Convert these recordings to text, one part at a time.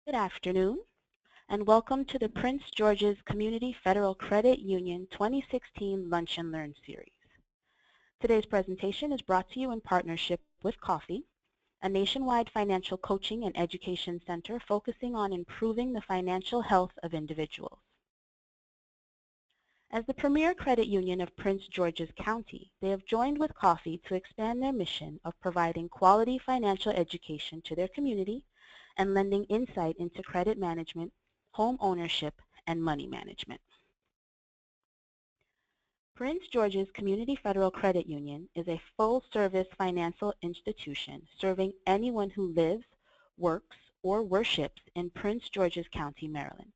Good afternoon, and welcome to the Prince George's Community Federal Credit Union 2016 Lunch and Learn series. Today's presentation is brought to you in partnership with Coffee, a nationwide financial coaching and education center focusing on improving the financial health of individuals. As the premier credit union of Prince George's County, they have joined with Coffee to expand their mission of providing quality financial education to their community and lending insight into credit management, home ownership, and money management. Prince George's Community Federal Credit Union is a full-service financial institution serving anyone who lives, works, or worships in Prince George's County, Maryland.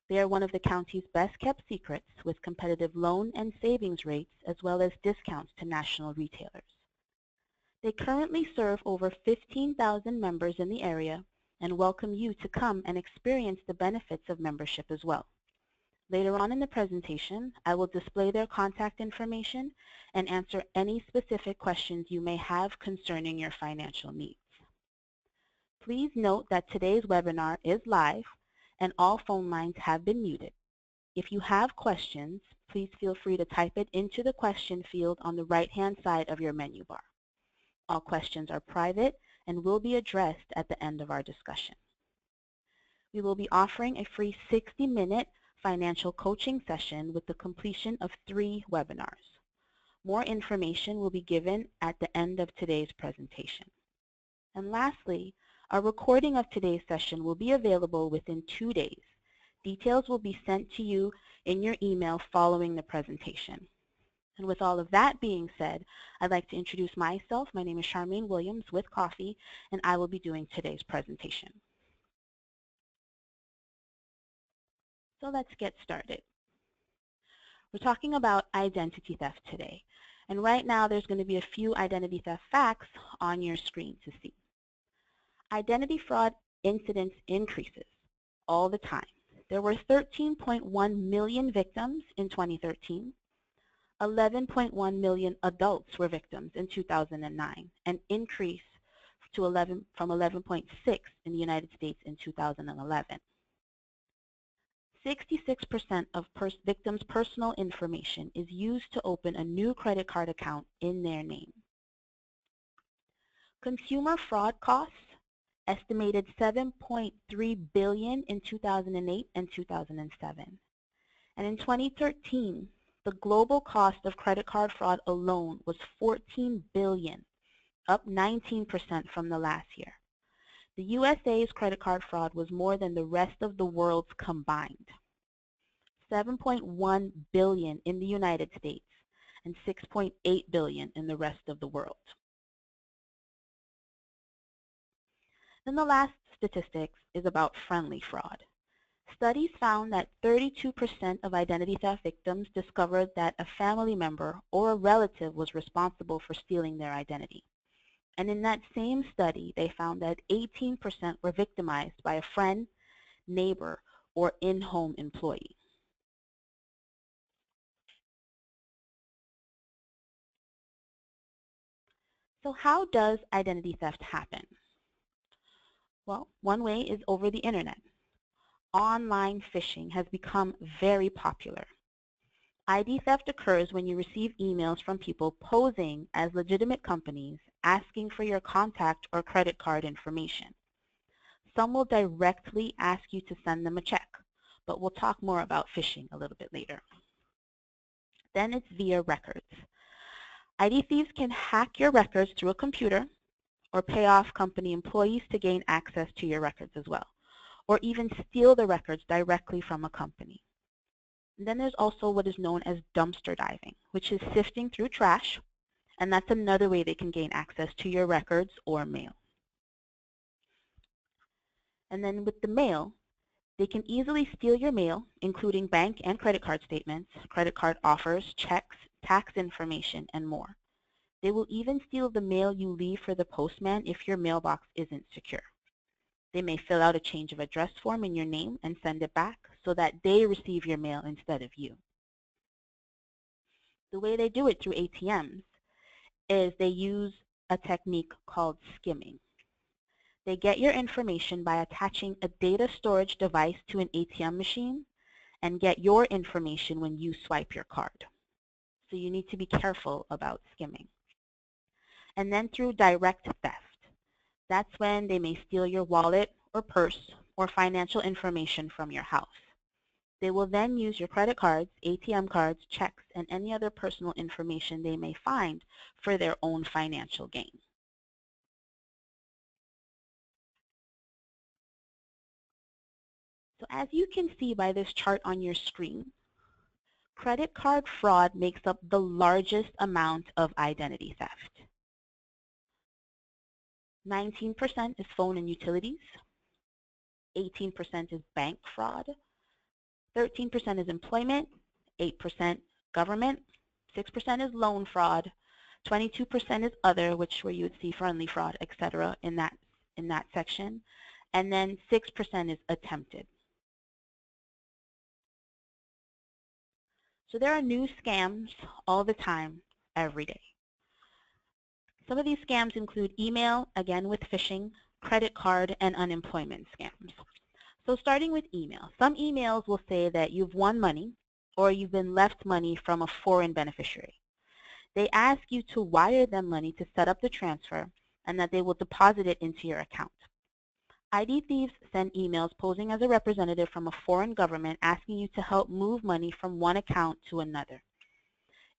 They are one of the county's best-kept secrets with competitive loan and savings rates as well as discounts to national retailers. They currently serve over 15,000 members in the area and welcome you to come and experience the benefits of membership as well. Later on in the presentation, I will display their contact information and answer any specific questions you may have concerning your financial needs. Please note that today's webinar is live and all phone lines have been muted. If you have questions, please feel free to type it into the question field on the right-hand side of your menu bar. All questions are private and will be addressed at the end of our discussion. We will be offering a free 60-minute financial coaching session with the completion of 3 webinars. More information will be given at the end of today's presentation. And lastly, a recording of today's session will be available within 2 days. Details will be sent to you in your email following the presentation. And with all of that being said, I'd like to introduce myself. My name is Charmaine Williams with Coffee, and I will be doing today's presentation. So let's get started. We're talking about identity theft today. And right now there's going to be a few identity theft facts on your screen to see. Identity fraud incidence increases all the time. There were 13.1 million victims in 2013. 11.1 million adults were victims in 2009, an increase to from 11.6 in the United States in 2011. 66% of victims' personal information is used to open a new credit card account in their name. Consumer fraud costs estimated $7.3 billion in 2008 and 2007. And in 2013, the global cost of credit card fraud alone was $14 billion, up 19% from the last year. The USA's credit card fraud was more than the rest of the world's combined. $7.1 billion in the United States and $6.8 billion in the rest of the world. Then the last statistics is about friendly fraud. Studies found that 32% of identity theft victims discovered that a family member or a relative was responsible for stealing their identity. And in that same study, they found that 18% were victimized by a friend, neighbor, or in-home employee. So how does identity theft happen? Well, one way is over the internet. Online phishing has become very popular. ID theft occurs when you receive emails from people posing as legitimate companies asking for your contact or credit card information. Some will directly ask you to send them a check, but we'll talk more about phishing a little bit later. Then it's via records. ID thieves can hack your records through a computer or pay off company employees to gain access to your records as well, or even steal the records directly from a company. And then there's also what is known as dumpster diving, which is sifting through trash, and that's another way they can gain access to your records or mail. And then with the mail, they can easily steal your mail, including bank and credit card statements, credit card offers, checks, tax information, and more. They will even steal the mail you leave for the postman if your mailbox isn't secure. They may fill out a change of address form in your name and send it back so that they receive your mail instead of you. The way they do it through ATMs is they use a technique called skimming. They get your information by attaching a data storage device to an ATM machine and get your information when you swipe your card. So you need to be careful about skimming. And then through direct theft. That's when they may steal your wallet or purse or financial information from your house. They will then use your credit cards, ATM cards, checks, and any other personal information they may find for their own financial gain. So as you can see by this chart on your screen, credit card fraud makes up the largest amount of identity theft. 19% is phone and utilities, 18% is bank fraud, 13% is employment, 8% government, 6% is loan fraud, 22% is other, which where you would see friendly fraud, etc. in that section, and then 6% is attempted. So there are new scams all the time, every day. Some of these scams include email, again with phishing, credit card, and unemployment scams. So starting with email, some emails will say that you've won money or you've been left money from a foreign beneficiary. They ask you to wire them money to set up the transfer and that they will deposit it into your account. ID thieves send emails posing as a representative from a foreign government asking you to help move money from one account to another.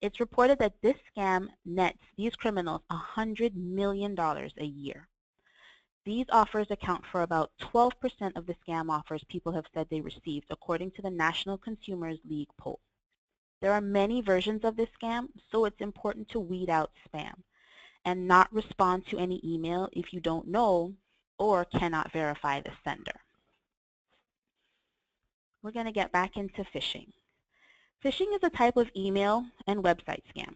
It's reported that this scam nets these criminals $100 million a year. These offers account for about 12% of the scam offers people have said they received, according to the National Consumers League poll. There are many versions of this scam, so it's important to weed out spam and not respond to any email if you don't know or cannot verify the sender. We're going to get back into phishing. Phishing is a type of email and website scam.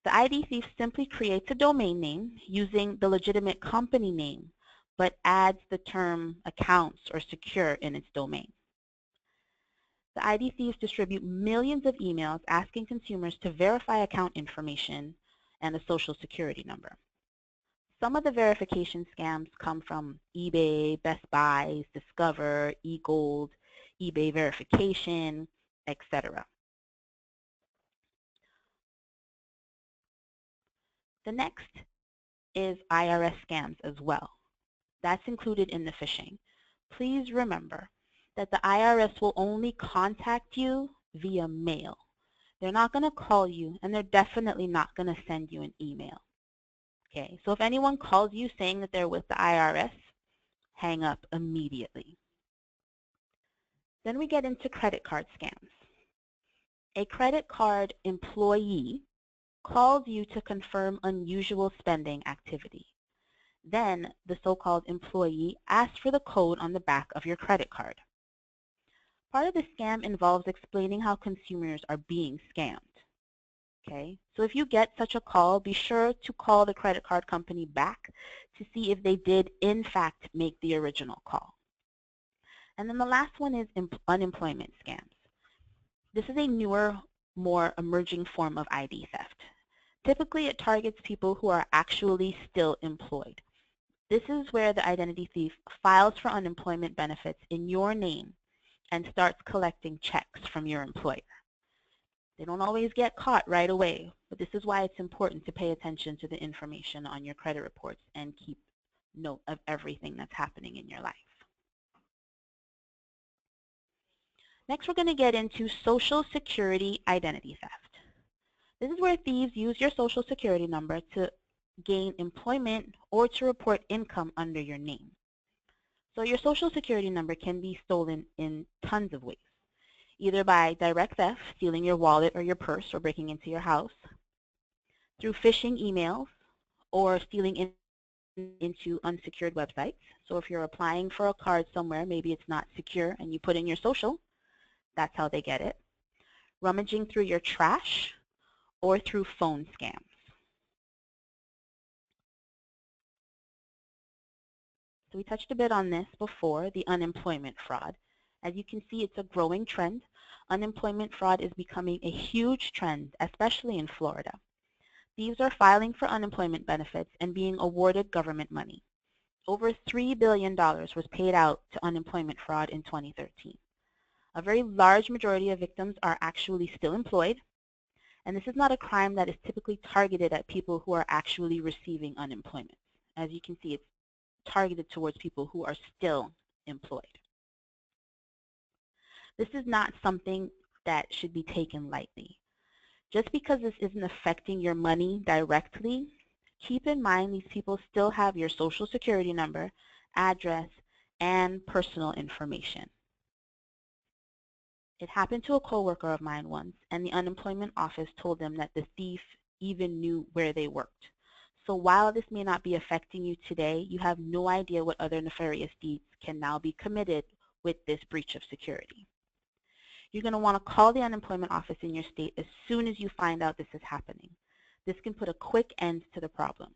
The ID thief simply creates a domain name using the legitimate company name, but adds the term accounts or secure in its domain. The ID thieves distribute millions of emails asking consumers to verify account information and a social security number. Some of the verification scams come from eBay, Best Buy, Discover, eGold, eBay verification, etc. The next is IRS scams as well. That's included in the phishing. Please remember that the IRS will only contact you via mail. They're not going to call you, and they're definitely not going to send you an email. Okay, so if anyone calls you saying that they're with the IRS, hang up immediately. Then we get into credit card scams. A credit card employee calls you to confirm unusual spending activity. Then the so-called employee asks for the code on the back of your credit card. Part of the scam involves explaining how consumers are being scammed. Okay, so if you get such a call, be sure to call the credit card company back to see if they did in fact make the original call. And then the last one is unemployment scams. This is a newer, more emerging form of ID theft. Typically, it targets people who are actually still employed. This is where the identity thief files for unemployment benefits in your name and starts collecting checks from your employer. They don't always get caught right away, but this is why it's important to pay attention to the information on your credit reports and keep note of everything that's happening in your life. Next, we're going to get into Social Security identity theft. This is where thieves use your Social Security number to gain employment or to report income under your name. So your Social Security number can be stolen in tons of ways, either by direct theft, stealing your wallet or your purse or breaking into your house, through phishing emails, or stealing into unsecured websites. So if you're applying for a card somewhere, maybe it's not secure and you put in your social, that's how they get it. Rummaging through your trash or through phone scams. So we touched a bit on this before, the unemployment fraud. As you can see, it's a growing trend. Unemployment fraud is becoming a huge trend, especially in Florida. Thieves are filing for unemployment benefits and being awarded government money. Over $3 billion was paid out to unemployment fraud in 2013. A very large majority of victims are actually still employed, and this is not a crime that is typically targeted at people who are actually receiving unemployment. As you can see, it's targeted towards people who are still employed. This is not something that should be taken lightly. Just because this isn't affecting your money directly, keep in mind these people still have your social security number, address, and personal information. It happened to a coworker of mine once, and the unemployment office told them that the thief even knew where they worked. So while this may not be affecting you today, you have no idea what other nefarious deeds can now be committed with this breach of security. You're going to want to call the unemployment office in your state as soon as you find out this is happening. This can put a quick end to the problem.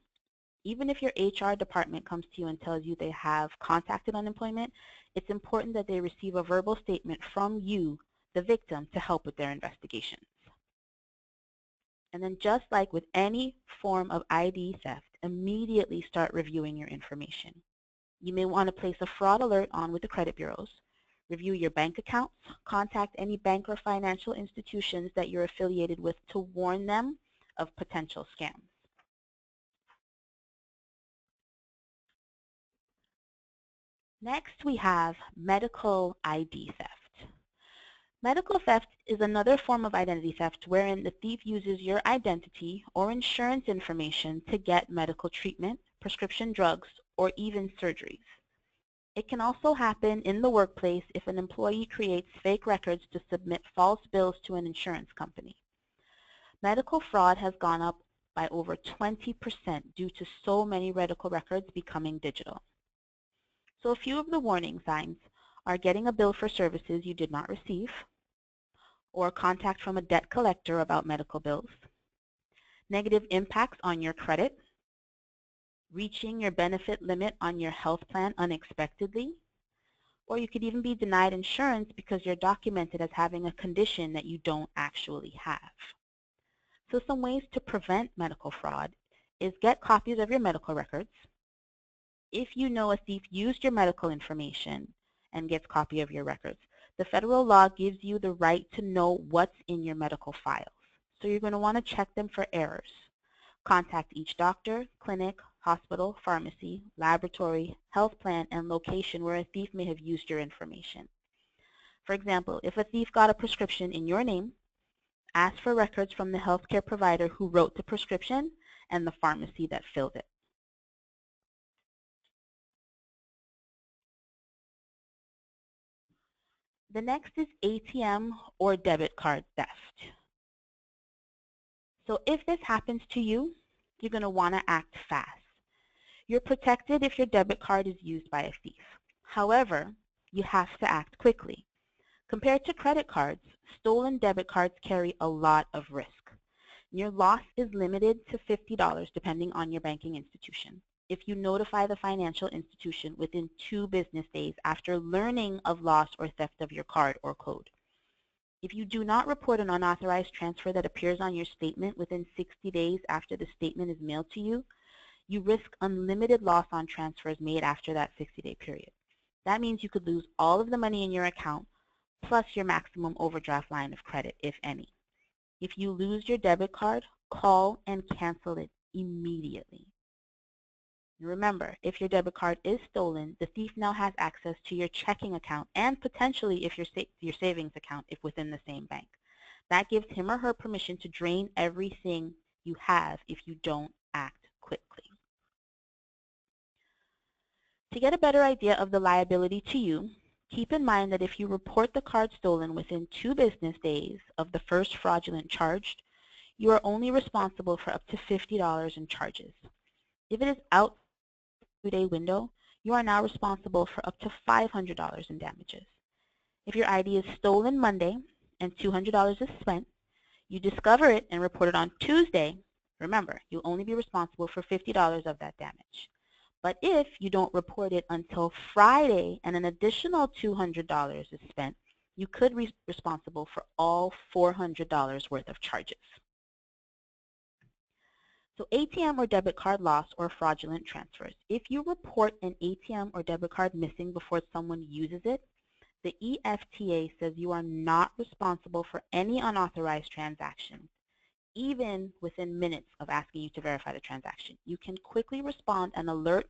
Even if your HR department comes to you and tells you they have contacted unemployment, it's important that they receive a verbal statement from you, the victim, to help with their investigations. And then just like with any form of ID theft, immediately start reviewing your information. You may want to place a fraud alert on with the credit bureaus, review your bank accounts, contact any bank or financial institutions that you're affiliated with to warn them of potential scams. Next, we have medical ID theft. Medical theft is another form of identity theft wherein the thief uses your identity or insurance information to get medical treatment, prescription drugs, or even surgeries. It can also happen in the workplace if an employee creates fake records to submit false bills to an insurance company. Medical fraud has gone up by over 20% due to so many medical records becoming digital. So a few of the warning signs are getting a bill for services you did not receive, or contact from a debt collector about medical bills, negative impacts on your credit, reaching your benefit limit on your health plan unexpectedly, or you could even be denied insurance because you're documented as having a condition that you don't actually have. So some ways to prevent medical fraud is get copies of your medical records. If you know a thief used your medical information and gets a copy of your records, the federal law gives you the right to know what's in your medical files. So you're going to want to check them for errors. Contact each doctor, clinic, hospital, pharmacy, laboratory, health plan, and location where a thief may have used your information. For example, if a thief got a prescription in your name, ask for records from the healthcare provider who wrote the prescription and the pharmacy that filled it. The next is ATM or debit card theft. So if this happens to you, you're going to want to act fast. You're protected if your debit card is used by a thief. However, you have to act quickly. Compared to credit cards, stolen debit cards carry a lot of risk. Your loss is limited to $50 depending on your banking institution. If you notify the financial institution within 2 business days after learning of loss or theft of your card or code. If you do not report an unauthorized transfer that appears on your statement within 60 days after the statement is mailed to you, you risk unlimited loss on transfers made after that 60-day period. That means you could lose all of the money in your account plus your maximum overdraft line of credit, if any. If you lose your debit card, call and cancel it immediately. Remember, if your debit card is stolen, the thief now has access to your checking account and potentially if your savings account if within the same bank. That gives him or her permission to drain everything you have if you don't act quickly. To get a better idea of the liability to you, keep in mind that if you report the card stolen within 2 business days of the first fraudulent charge, you are only responsible for up to $50 in charges. If it is out the 2-day window, you are now responsible for up to $500 in damages. If your ID is stolen Monday and $200 is spent, you discover it and report it on Tuesday, remember, you'll only be responsible for $50 of that damage. But if you don't report it until Friday and an additional $200 is spent, you could be responsible for all $400 worth of charges. So ATM or debit card loss or fraudulent transfers. If you report an ATM or debit card missing before someone uses it, the EFTA says you are not responsible for any unauthorized transactions, even within minutes of asking you to verify the transaction. You can quickly respond and alert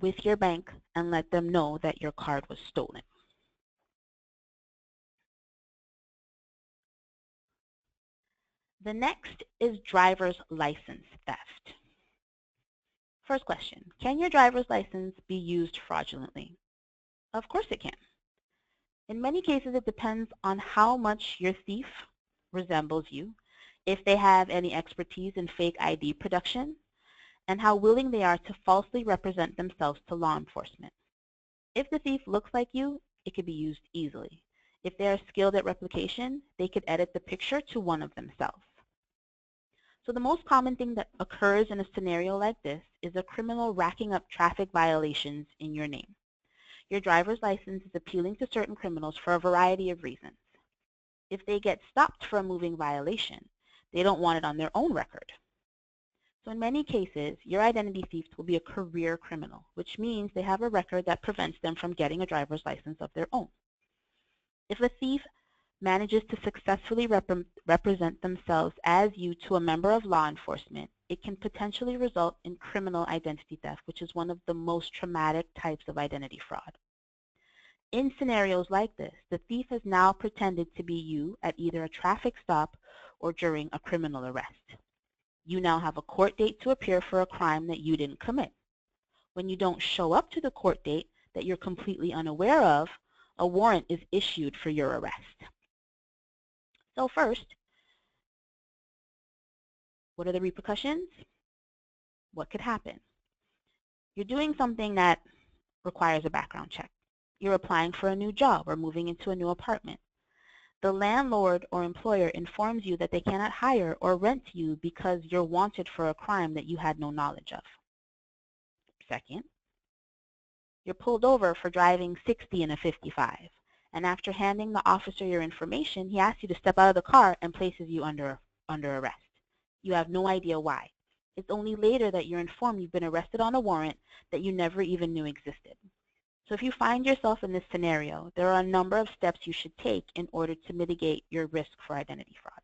with your bank and let them know that your card was stolen. The next is driver's license theft. First question, can your driver's license be used fraudulently? Of course it can. In many cases, it depends on how much your thief resembles you, if they have any expertise in fake ID production, and how willing they are to falsely represent themselves to law enforcement. If the thief looks like you, it could be used easily. If they are skilled at replication, they could edit the picture to one of themselves. So the most common thing that occurs in a scenario like this is a criminal racking up traffic violations in your name. Your driver's license is appealing to certain criminals for a variety of reasons. If they get stopped for a moving violation, they don't want it on their own record. So in many cases, your identity thief will be a career criminal, which means they have a record that prevents them from getting a driver's license of their own. If a thief manages to successfully represent themselves as you to a member of law enforcement, it can potentially result in criminal identity theft, which is one of the most traumatic types of identity fraud. In scenarios like this, the thief has now pretended to be you at either a traffic stop or during a criminal arrest. You now have a court date to appear for a crime that you didn't commit. When you don't show up to the court date that you're completely unaware of, a warrant is issued for your arrest. So first, what are the repercussions? What could happen? You're doing something that requires a background check. You're applying for a new job or moving into a new apartment. The landlord or employer informs you that they cannot hire or rent you because you're wanted for a crime that you had no knowledge of. Second, you're pulled over for driving 60 in a 55. And after handing the officer your information, he asks you to step out of the car and places you under arrest. You have no idea why. It's only later that you're informed you've been arrested on a warrant that you never even knew existed. So if you find yourself in this scenario, there are a number of steps you should take in order to mitigate your risk for identity fraud.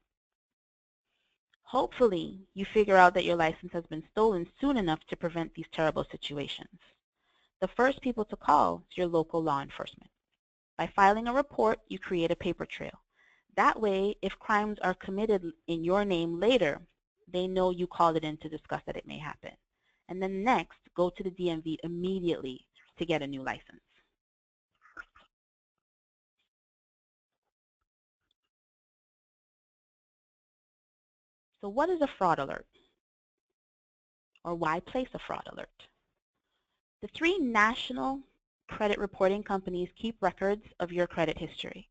Hopefully, you figure out that your license has been stolen soon enough to prevent these terrible situations. The first people to call is your local law enforcement. By filing a report, you create a paper trail. That way, if crimes are committed in your name later, they know you called it in to discuss that it may happen. And then next, go to the DMV immediately to get a new license. So what is a fraud alert? Or why place a fraud alert? The three national credit reporting companies keep records of your credit history.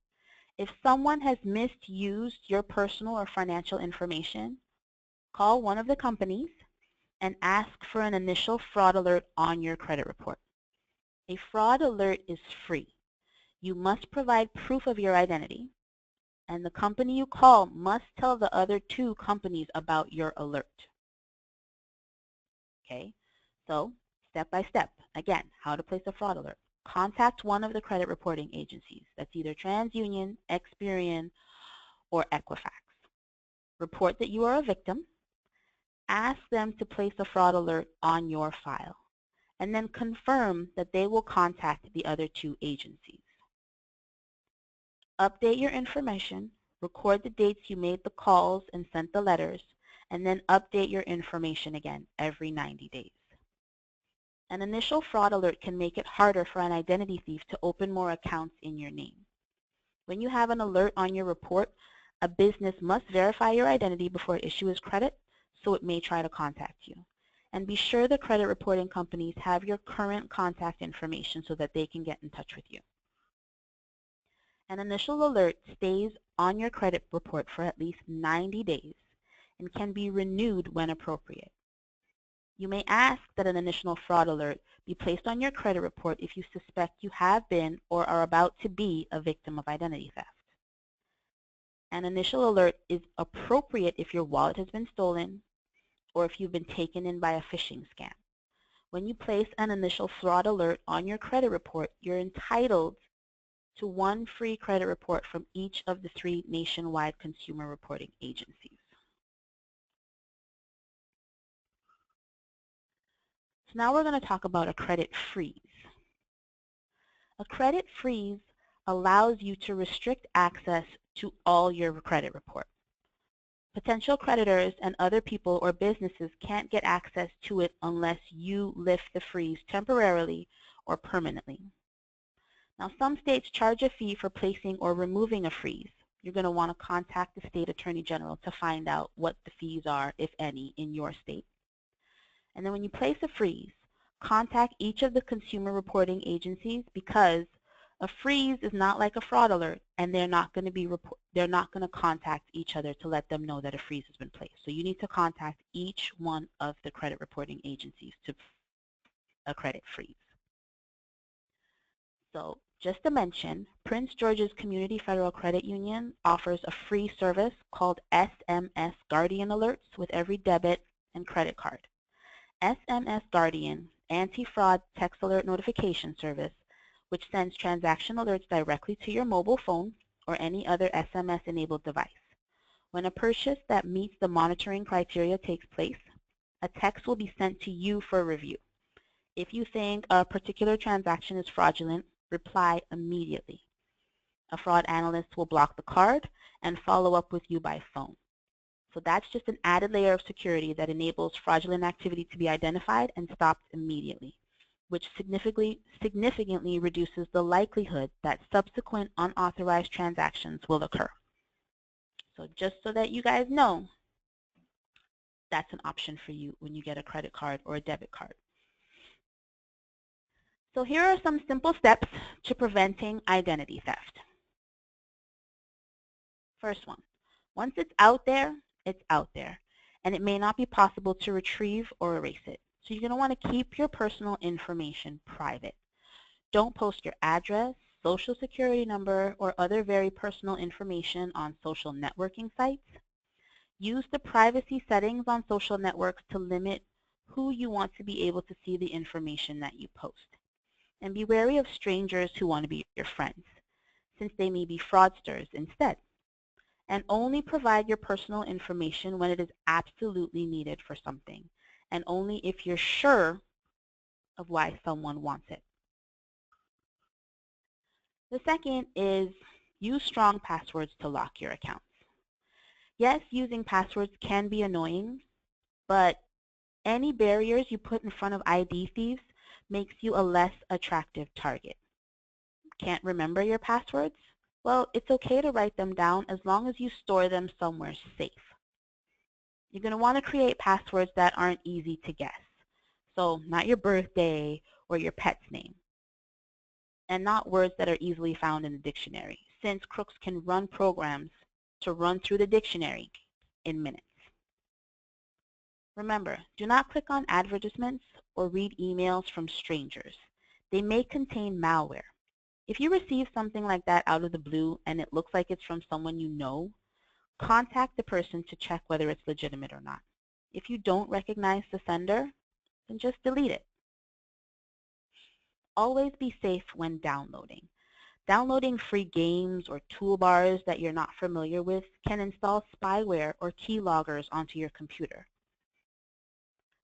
If someone has misused your personal or financial information, call one of the companies and ask for an initial fraud alert on your credit report. A fraud alert is free. You must provide proof of your identity, and the company you call must tell the other two companies about your alert. Okay, so step by step, again, how to place a fraud alert. Contact one of the credit reporting agencies. That's either TransUnion, Experian, or Equifax. Report that you are a victim. Ask them to place a fraud alert on your file, and then confirm that they will contact the other two agencies. Update your information, record the dates you made the calls and sent the letters, and then update your information again every 90 days. An initial fraud alert can make it harder for an identity thief to open more accounts in your name. When you have an alert on your report, a business must verify your identity before it issues credit, so it may try to contact you. And be sure the credit reporting companies have your current contact information so that they can get in touch with you. An initial alert stays on your credit report for at least 90 days and can be renewed when appropriate. You may ask that an initial fraud alert be placed on your credit report if you suspect you have been or are about to be a victim of identity theft. An initial alert is appropriate if your wallet has been stolen or if you've been taken in by a phishing scam. When you place an initial fraud alert on your credit report, you're entitled to one free credit report from each of the 3 nationwide consumer reporting agencies. So now we're going to talk about a credit freeze. A credit freeze allows you to restrict access to all your credit reports. Potential creditors and other people or businesses can't get access to it unless you lift the freeze temporarily or permanently. Now, some states charge a fee for placing or removing a freeze. You're going to want to contact the state attorney general to find out what the fees are, if any, in your state. And then when you place a freeze, contact each of the consumer reporting agencies, because a freeze is not like a fraud alert, and they're not going to contact each other to let them know that a freeze has been placed. So you need to contact each one of the credit reporting agencies to a credit freeze. So just to mention, Prince George's Community Federal Credit Union offers a free service called SMS Guardian Alerts with every debit and credit card. SMS Guardian anti-fraud text alert notification service, which sends transaction alerts directly to your mobile phone or any other SMS-enabled device. When a purchase that meets the monitoring criteria takes place, a text will be sent to you for review. If you think a particular transaction is fraudulent, reply immediately. A fraud analyst will block the card and follow up with you by phone. So that's just an added layer of security that enables fraudulent activity to be identified and stopped immediately, which significantly reduces the likelihood that subsequent unauthorized transactions will occur. So just so that you guys know, that's an option for you when you get a credit card or a debit card. So here are some simple steps to preventing identity theft. First one, once it's out there, and it may not be possible to retrieve or erase it. So you're going to want to keep your personal information private. Don't post your address, social security number, or other very personal information on social networking sites. Use the privacy settings on social networks to limit who you want to be able to see the information that you post. And be wary of strangers who want to be your friends, since they may be fraudsters instead. And only provide your personal information when it is absolutely needed for something, and only if you're sure of why someone wants it. The second is use strong passwords to lock your accounts. Yes, using passwords can be annoying, but any barriers you put in front of ID thieves makes you a less attractive target. Can't remember your passwords? Well, it's okay to write them down as long as you store them somewhere safe. You're going to want to create passwords that aren't easy to guess. So not your birthday or your pet's name. And not words that are easily found in the dictionary, since crooks can run programs to run through the dictionary in minutes. Remember, do not click on advertisements or read emails from strangers. They may contain malware. If you receive something like that out of the blue and it looks like it's from someone you know, contact the person to check whether it's legitimate or not. If you don't recognize the sender, then just delete it. Always be safe when downloading. Downloading free games or toolbars that you're not familiar with can install spyware or keyloggers onto your computer.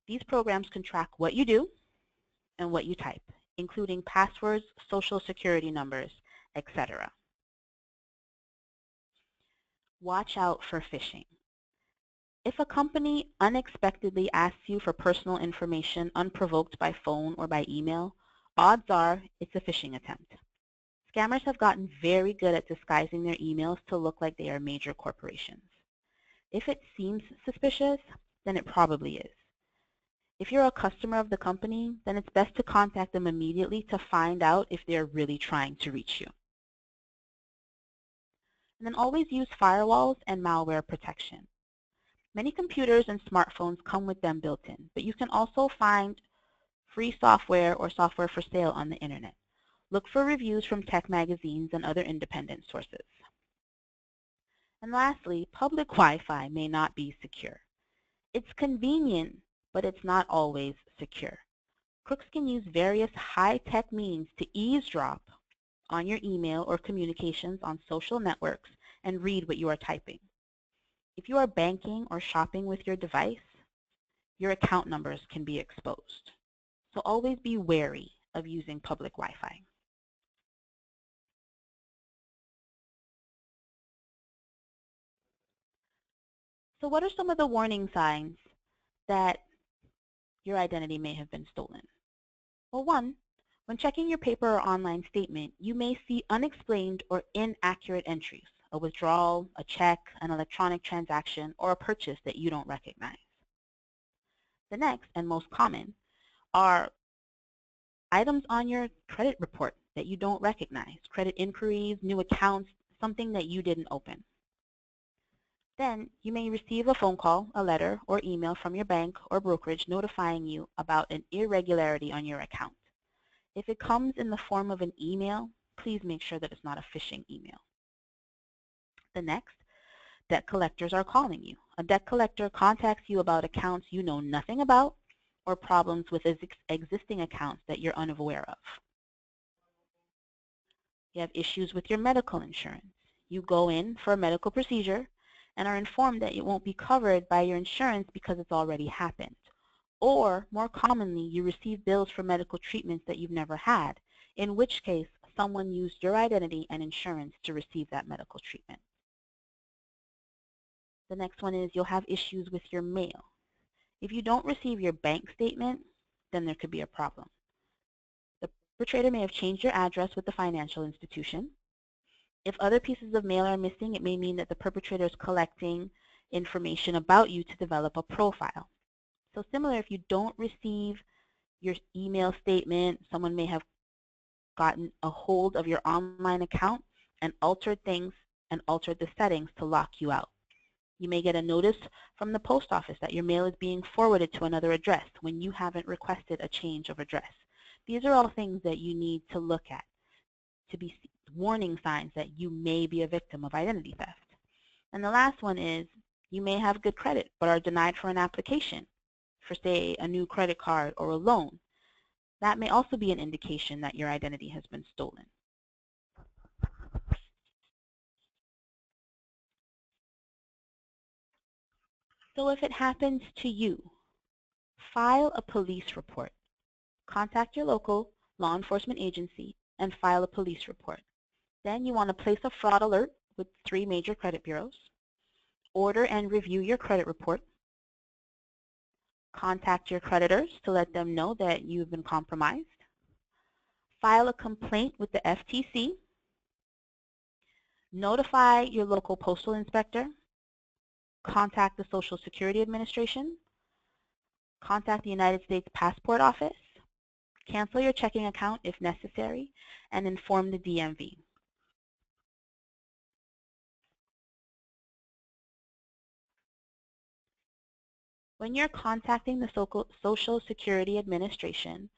These programs can track what you do and what you type, including passwords, social security numbers, etc. Watch out for phishing. If a company unexpectedly asks you for personal information unprovoked by phone or by email, odds are it's a phishing attempt. Scammers have gotten very good at disguising their emails to look like they are major corporations. If it seems suspicious, then it probably is. If you're a customer of the company, then it's best to contact them immediately to find out if they're really trying to reach you. And then always use firewalls and malware protection. Many computers and smartphones come with them built in, but you can also find free software or software for sale on the internet. Look for reviews from tech magazines and other independent sources. And lastly, public Wi-Fi may not be secure. It's convenient, but it's not always secure. Crooks can use various high-tech means to eavesdrop on your email or communications on social networks and read what you are typing. If you are banking or shopping with your device, your account numbers can be exposed. So always be wary of using public Wi-Fi. So what are some of the warning signs that your identity may have been stolen? Well, one, when checking your paper or online statement, you may see unexplained or inaccurate entries, a withdrawal, a check, an electronic transaction, or a purchase that you don't recognize. The next and most common are items on your credit report that you don't recognize, credit inquiries, new accounts, something that you didn't open. Then you may receive a phone call, a letter, or email from your bank or brokerage notifying you about an irregularity on your account. If it comes in the form of an email, please make sure that it's not a phishing email. The next, debt collectors are calling you. A debt collector contacts you about accounts you know nothing about or problems with existing accounts that you're unaware of. You have issues with your medical insurance. You go in for a medical procedure and are informed that it won't be covered by your insurance because it's already happened. Or, more commonly, you receive bills for medical treatments that you've never had, in which case someone used your identity and insurance to receive that medical treatment. The next one is you'll have issues with your mail. If you don't receive your bank statement, then there could be a problem. The perpetrator may have changed your address with the financial institution. If other pieces of mail are missing, it may mean that the perpetrator is collecting information about you to develop a profile. So similar, if you don't receive your email statement, someone may have gotten a hold of your online account and altered things and altered the settings to lock you out. You may get a notice from the post office that your mail is being forwarded to another address when you haven't requested a change of address. These are all things that you need to look at to be warning signs that you may be a victim of identity theft. And the last one is you may have good credit but are denied for an application for, say, a new credit card or a loan. That may also be an indication that your identity has been stolen. So if it happens to you, file a police report. Contact your local law enforcement agency and file a police report. Then you want to place a fraud alert with 3 major credit bureaus. Order and review your credit report. Contact your creditors to let them know that you've been compromised. File a complaint with the FTC. Notify your local postal inspector. Contact the Social Security Administration. Contact the United States Passport Office. Cancel your checking account if necessary, and inform the DMV. When you're contacting the Social Security Administration,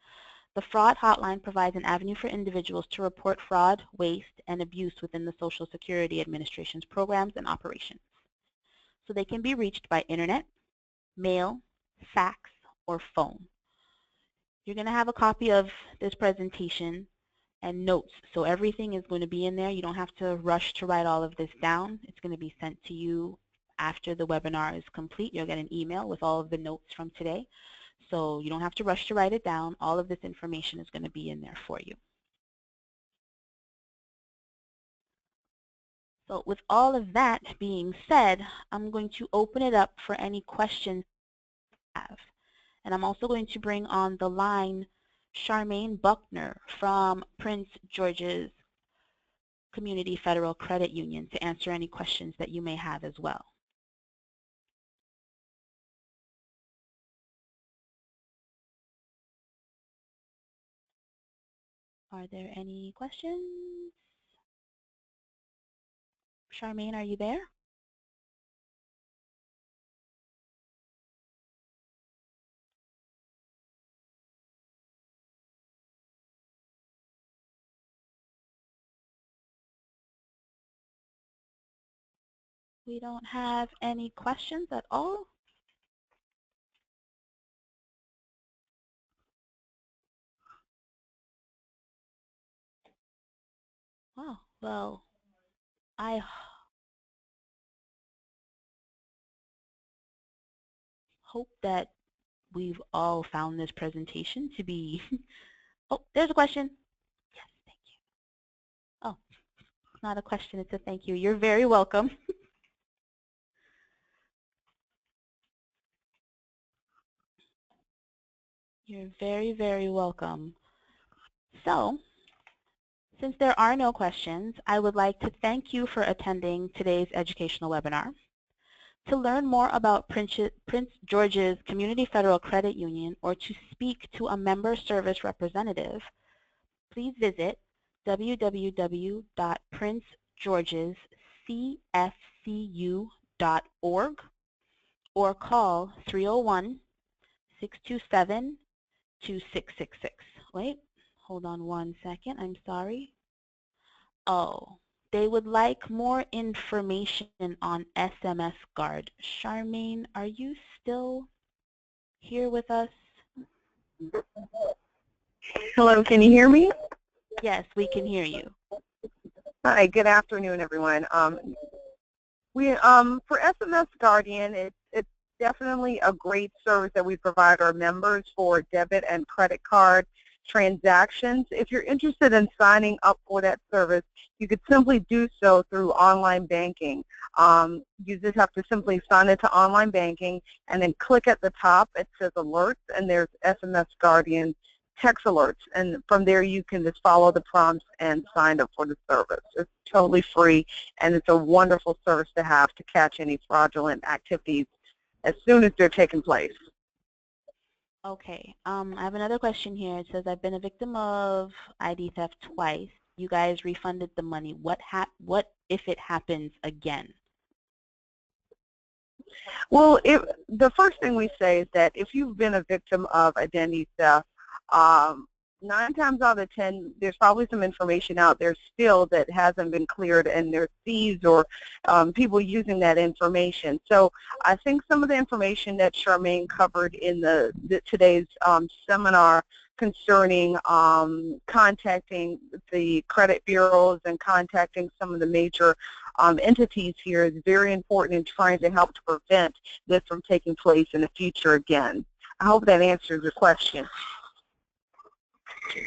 the fraud hotline provides an avenue for individuals to report fraud, waste, and abuse within the Social Security Administration's programs and operations. So they can be reached by internet, mail, fax, or phone. You're going to have a copy of this presentation and notes. So everything is going to be in there. You don't have to rush to write all of this down. It's going to be sent to you after the webinar is complete. You'll get an email with all of the notes from today. So you don't have to rush to write it down. All of this information is going to be in there for you. So with all of that being said, I'm going to open it up for any questions you have. And I'm also going to bring on the line Charmaine Buckner from Prince George's Community Federal Credit Union to answer any questions that you may have as well. Are there any questions? Charmaine, are you there? We don't have any questions at all. Wow, well, I hope that we've all found this presentation to be, oh, there's a question. Yes, thank you. Oh, it's not a question, it's a thank you. You're very welcome. You're very, very welcome. So, since there are no questions, I would like to thank you for attending today's educational webinar. To learn more about Prince George's Community Federal Credit Union or to speak to a member service representative, please visit www.princegeorgescfcu.org or call 301-627-2666. Wait, hold on one second. I'm sorry. Oh, they would like more information on SMS Guard. Charmaine, are you still here with us? Hello, can you hear me? Yes, we can hear you. Hi, good afternoon, everyone. For SMS Guardian, it's definitely a great service that we provide our members for debit and credit card transactions. If you're interested in signing up for that service, you could simply do so through online banking. You just have to simply sign into online banking and then click at the top. It says alerts, and there's SMS Guardian text alerts, and from there you can just follow the prompts and sign up for the service. It's totally free, and it's a wonderful service to have to catch any fraudulent activities as soon as they're taking place. Okay, I have another question here. It says, I've been a victim of ID theft twice. You guys refunded the money. What if it happens again? Well, the first thing we say is that if you've been a victim of identity theft, 9 times out of 10, there's probably some information out there still that hasn't been cleared, and there's thieves or people using that information. So I think some of the information that Charmaine covered in today's seminar concerning contacting the credit bureaus and contacting some of the major entities here is very important in trying to help to prevent this from taking place in the future again. I hope that answers your question.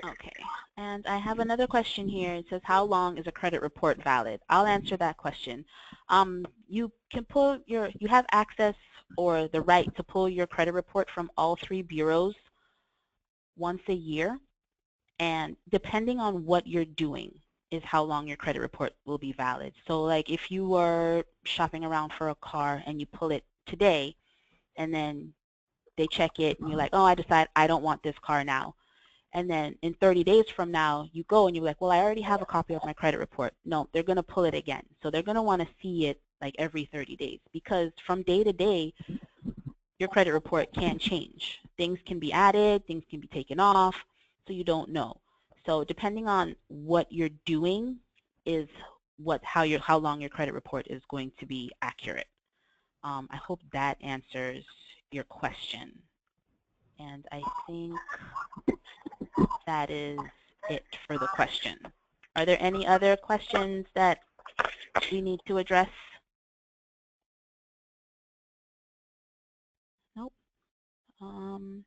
Okay, and I have another question here. It says, how long is a credit report valid? I'll answer that question. You have access or the right to pull your credit report from all 3 bureaus once a year, and depending on what you're doing is how long your credit report will be valid. So like if you were shopping around for a car and you pull it today and then they check it and you're like, oh, I decide I don't want this car now. And then in 30 days from now, you go and you're like, well, I already have a copy of my credit report. No, they're going to pull it again. So they're going to want to see it like every 30 days because from day to day, your credit report can change. Things can be added, things can be taken off, so you don't know. So depending on what you're doing is how long your credit report is going to be accurate. I hope that answers your question. And I think that is it for the question. Are there any other questions that we need to address? Nope.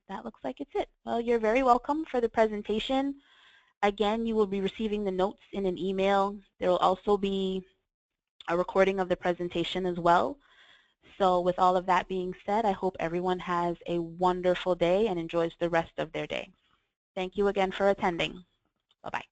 That looks like it's it. Well, you're very welcome for the presentation. Again, you will be receiving the notes in an email. There will also be a recording of the presentation as well. So with all of that being said, I hope everyone has a wonderful day and enjoys the rest of their day. Thank you again for attending. Bye-bye.